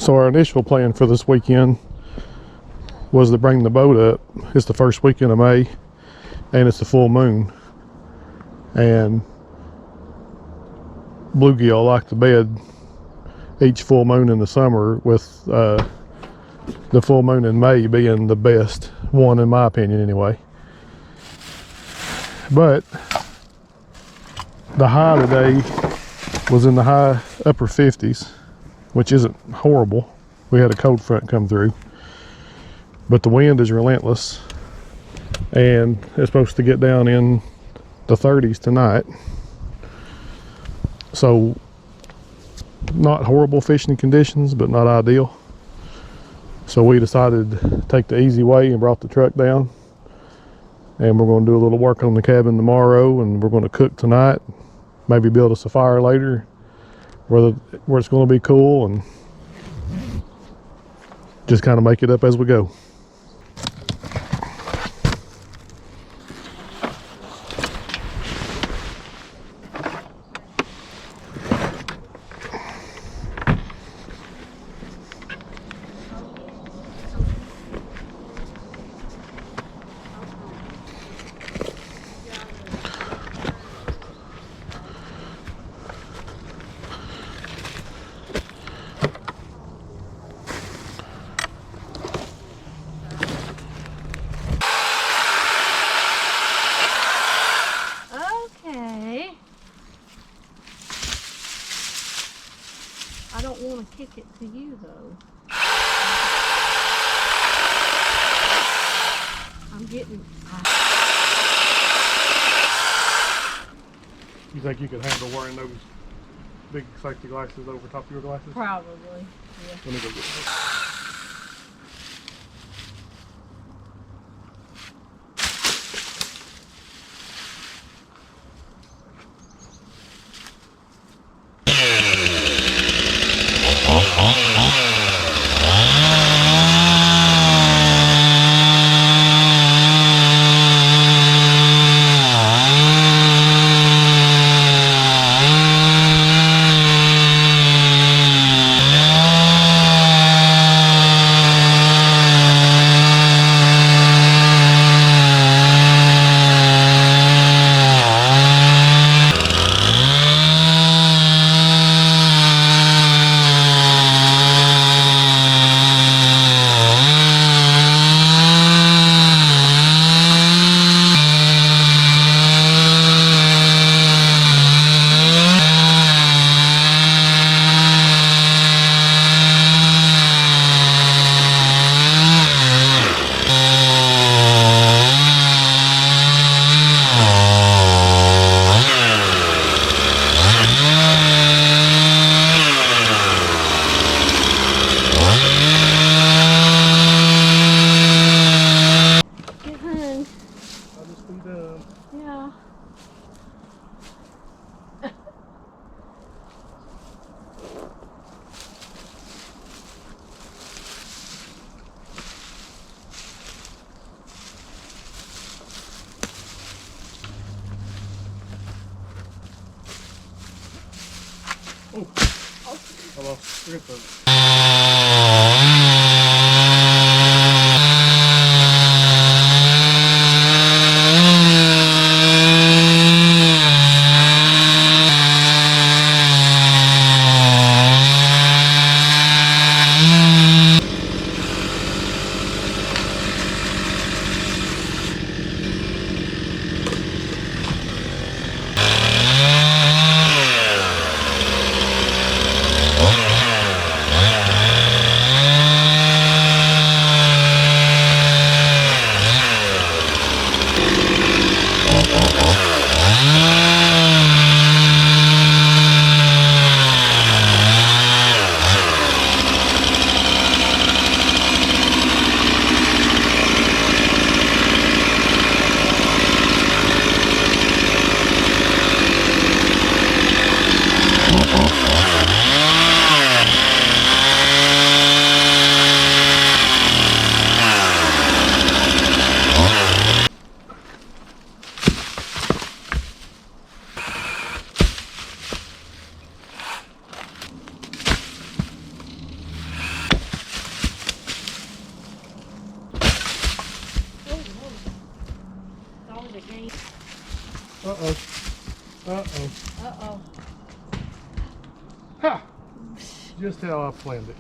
So our initial plan for this weekend was to bring the boat up. It's the first weekend of May and it's the full moon, and bluegill like to bed each full moon in the summer, with the full moon in May being the best one in my opinion anyway. But the high today was in the high upper 50s, which isn't horrible. We had a cold front come through, but the wind is relentless and it's supposed to get down in the 30s tonight. So not horrible fishing conditions, but not ideal. So we decided to take the easy way and brought the truck down, and we're going to do a little work on the cabin tomorrow, and we're going to cook tonight, maybe build us a fire later where it's going to be cool, and just kind of make it up as we go. I don't want to kick it to you though. I'm getting... You think you could handle wearing those big safety glasses over top of your glasses? Probably, yeah. Let me go get them. Yeah. Oh. Hello. Look at those. Uh-oh. Uh-oh. Uh-oh. Ha! Just how I planned it.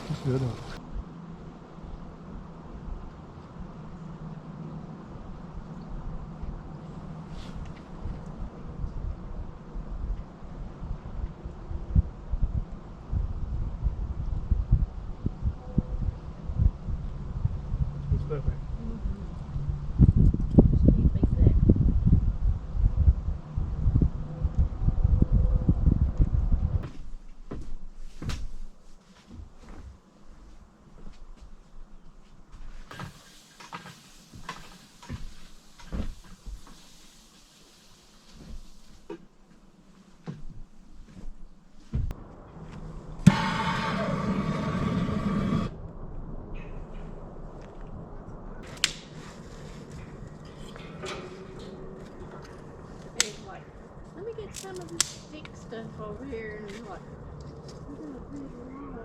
That's good. Good stuff, man. It's like, let me get some of this stick stuff over here, and you're like, I'm gonna put it all.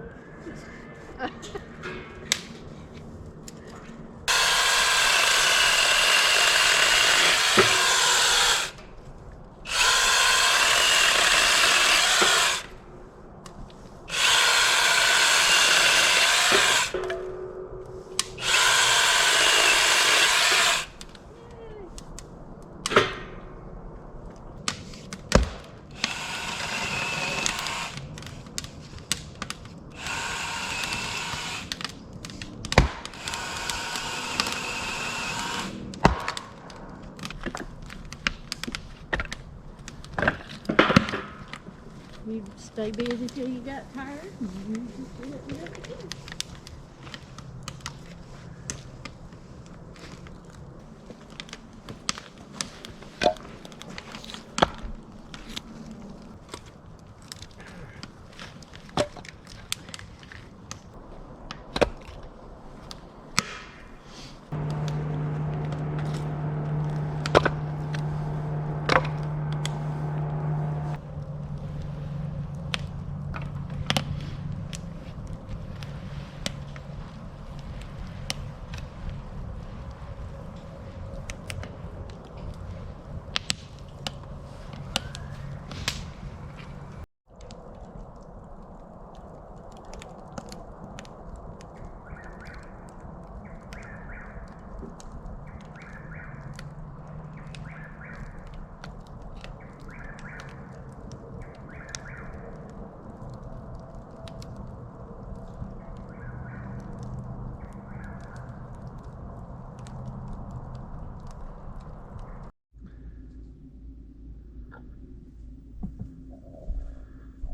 You stay busy till you got tired, and you just do it whenever you can.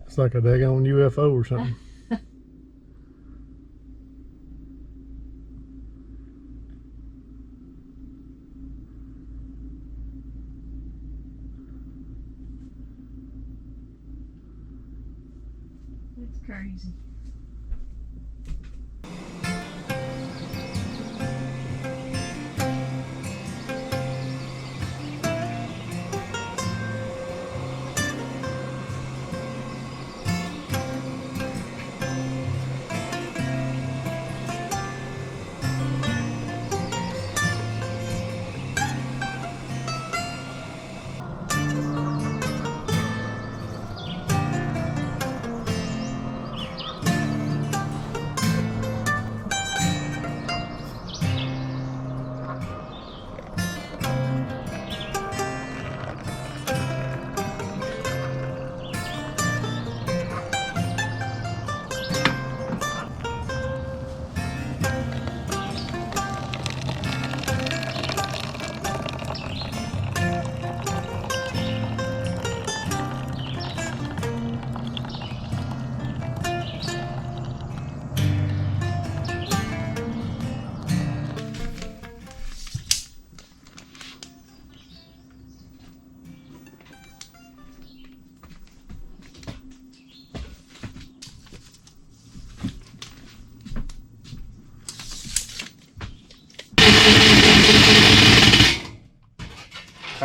It's like a daggone UFO or something. It's crazy.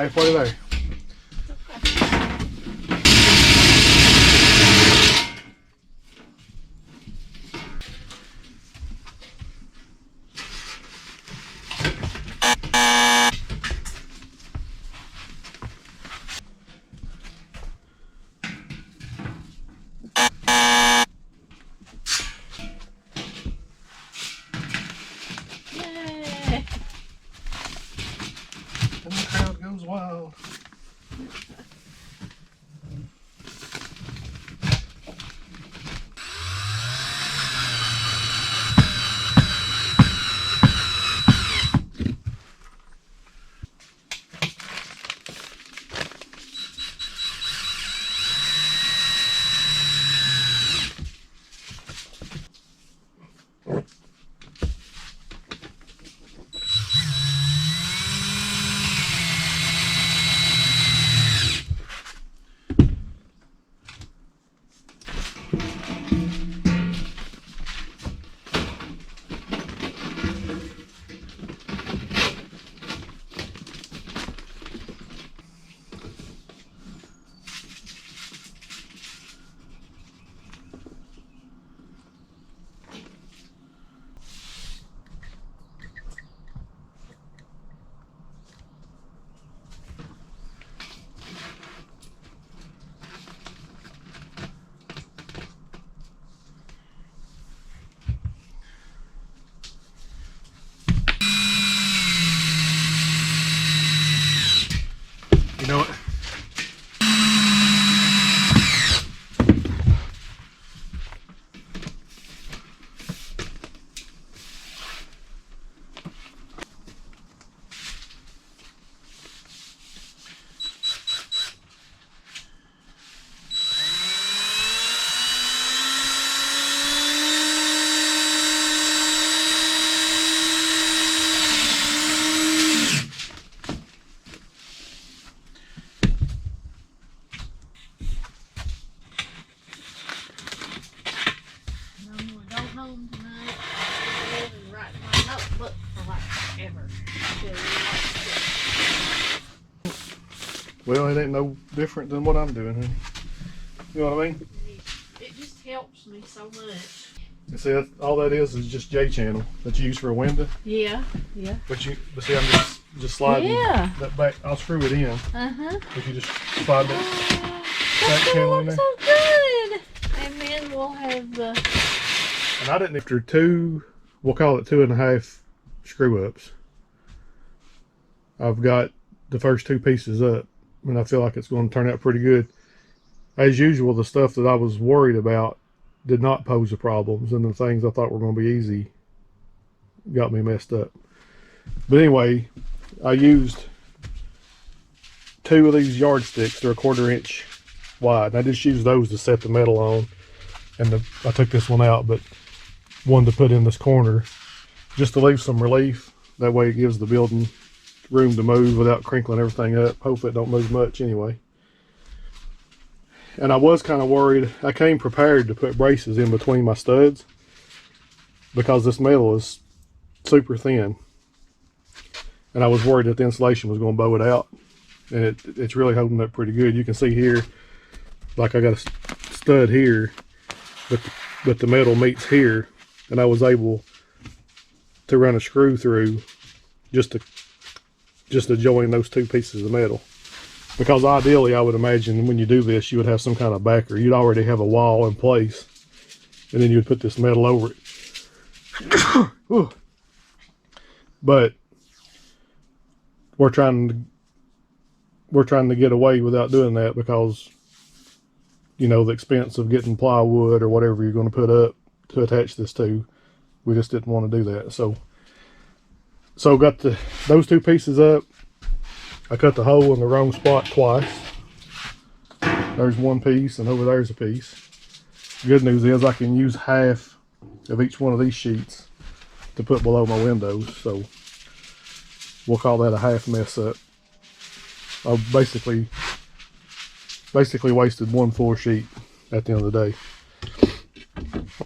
halfway there. Yay! And the crowd goes wild. You know what? Home tonight and write my notebook for like ever. Well, it ain't no different than what I'm doing, honey. You know what I mean? It just helps me so much. You see, all that is just J channel that you use for a window. Yeah, yeah. But see, I'm just sliding that back. I'll screw it in. If you just slide that back channel in there. So good. And then we'll have the. And I didn't, after two, we'll call it 2.5 screw ups. I've got the first two pieces up, and I feel like it's going to turn out pretty good. As usual, the stuff that I was worried about did not pose a problems, and the things I thought were going to be easy got me messed up. But anyway, I used 2 of these yardsticks. They're 1/4 inch wide. And I just used those to set the metal on, and I took this one out, but one to put in this corner just to leave some relief. That way it gives the building room to move without crinkling everything up. Hopefully it don't move much anyway. And I was kind of worried. I came prepared to put braces in between my studs because this metal is super thin, and I was worried that the insulation was going to bow it out, and it's really holding up pretty good. You can see here, like I got a stud here, but the metal meets here, and I was able to run a screw through just to join those 2 pieces of metal. Because ideally, I would imagine when you do this, you would have some kind of backer. You'd already have a wall in place, and then you would put this metal over it. But we're trying to get away without doing that because, you know, the expense of getting plywood or whatever you're going to put up to attach this to. We just didn't want to do that. So got those 2 pieces up. I cut the hole in the wrong spot twice. There's one piece, and over there's a piece. Good news is I can use half of each one of these sheets to put below my windows, so we'll call that a half mess up. I basically wasted 1 full sheet at the end of the day.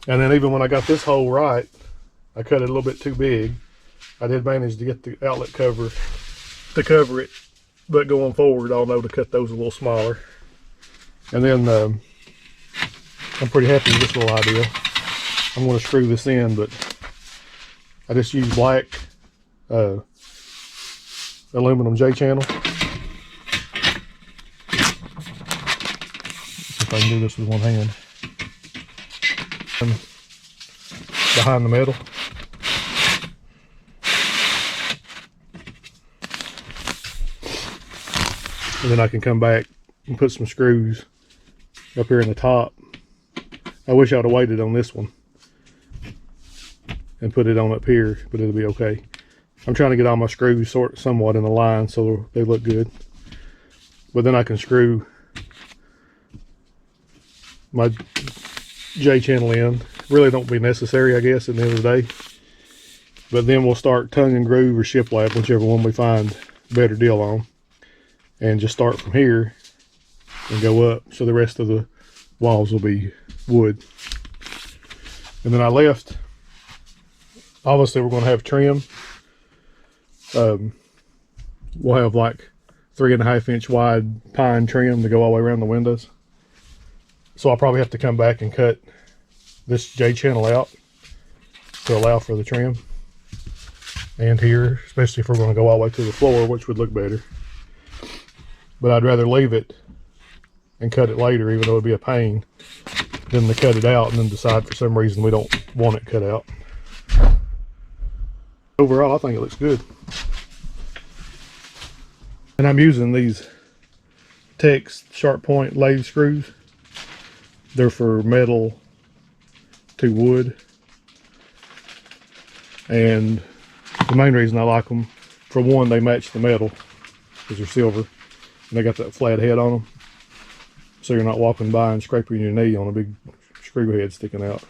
And then even when I got this hole right, I cut it a little bit too big. I did manage to get the outlet cover to cover it but going forward I'll know to cut those a little smaller. And then I'm pretty happy with this little idea. I'm going to screw this in, but I just use black aluminum J-channel. See if I can do this with one hand. Behind the metal. And then I can come back and put some screws up here in the top. I wish I would have waited on this one and put it on up here, but it'll be okay. I'm trying to get all my screws somewhat in a line so they look good. But then I can screw my J-channel in. Really don't be necessary, I guess, at the end of the day. But then we'll start tongue and groove or shiplap, whichever one we find a better deal on. And just start from here and go up, so the rest of the walls will be wood. And then I left, obviously we're going to have trim. We'll have like 3.5 inch wide pine trim to go all the way around the windows. So I'll probably have to come back and cut this J-channel out to allow for the trim. And here, especially if we're going to go all the way to the floor, which would look better. But I'd rather leave it and cut it later, even though it'd be a pain, than to cut it out and then decide for some reason we don't want it cut out. Overall, I think it looks good. And I'm using these Tex sharp point lathe screws. They're for metal to wood. And the main reason I like them, for one, they match the metal because they're silver. And they got that flat head on them. So you're not walking by and scraping your knee on a big screw head sticking out.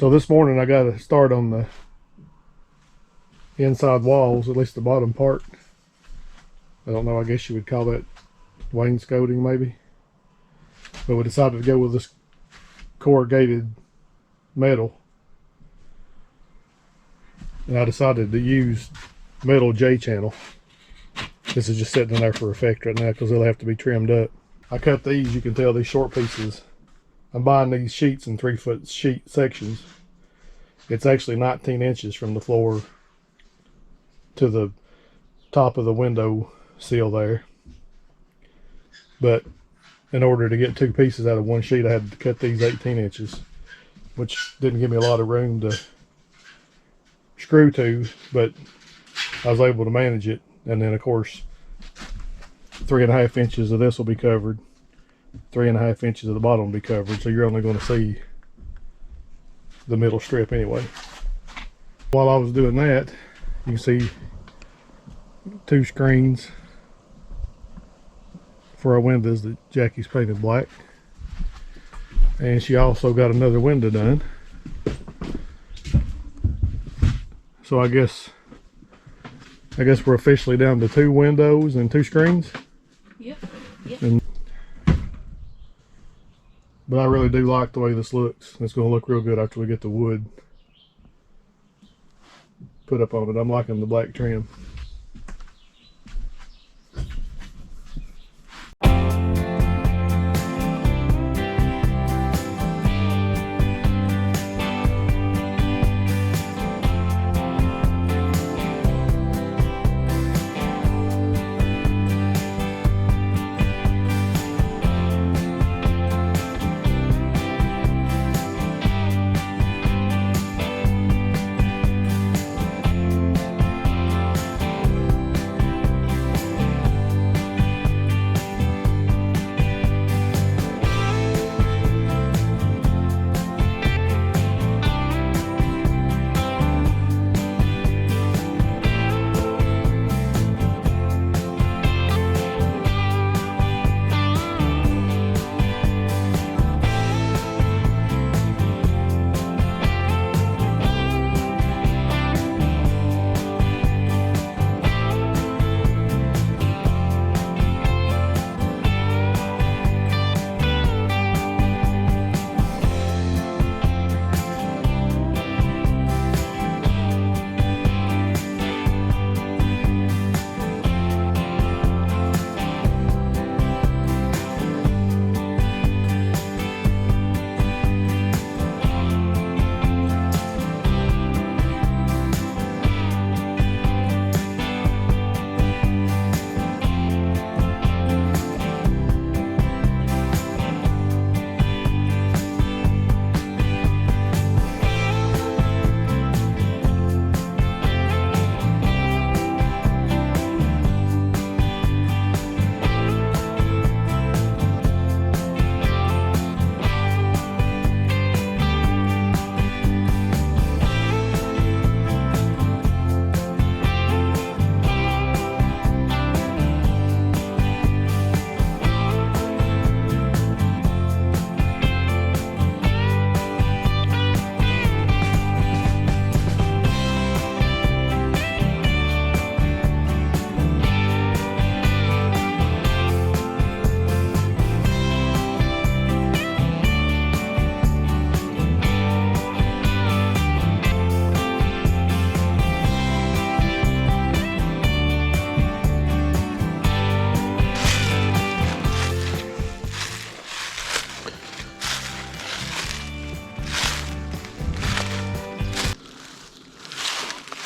So this morning I got to start on the inside walls, at least the bottom part. I don't know, I guess you would call that wainscoting maybe. But we decided to go with this corrugated metal. And I decided to use metal J-channel. This is just sitting in there for effect right now because they'll have to be trimmed up. I cut these, you can tell these short pieces. I'm buying these sheets in 3-foot sheet sections. It's actually 19 inches from the floor to the top of the window sill there. But in order to get 2 pieces out of one sheet, I had to cut these 18 inches, which didn't give me a lot of room to screw to, but I was able to manage it. And then of course 3.5 inches of this will be covered, 3.5 inches of the bottom will be covered, so you're only going to see the middle strip anyway. While I was doing that, you can see 2 screens for our windows that Jackie's painted black, and she also got another window done. So I guess we're officially down to 2 windows and 2 screens. Yep. But I really do like the way this looks. It's going to look real good after we get the wood put up on it. I'm liking the black trim.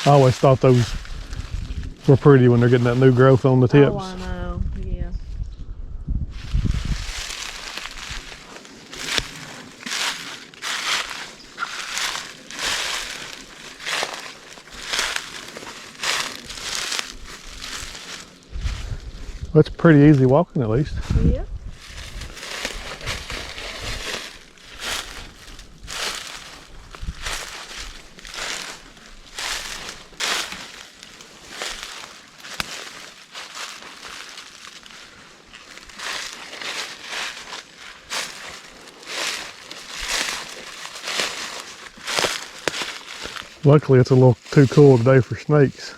I always thought those were pretty when they're getting that new growth on the tips. Oh, I know. Yeah. That's pretty easy walking at least. Yeah. Luckily, it's a little too cool today for snakes.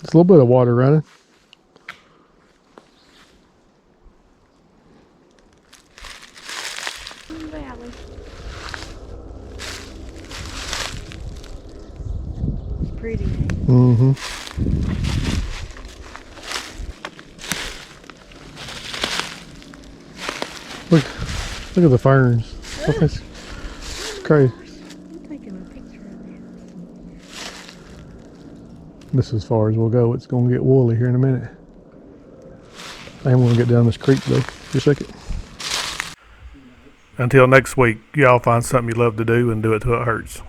There's a little bit of water running. Valley. Pretty. Mm-hmm. Look at the ferns. It's crazy. I'm taking a picture of that. This is as far as we'll go. It's going to get woolly here in a minute. I am going to get down this creek though. Just a second. Until next week, y'all find something you love to do and do it till it hurts.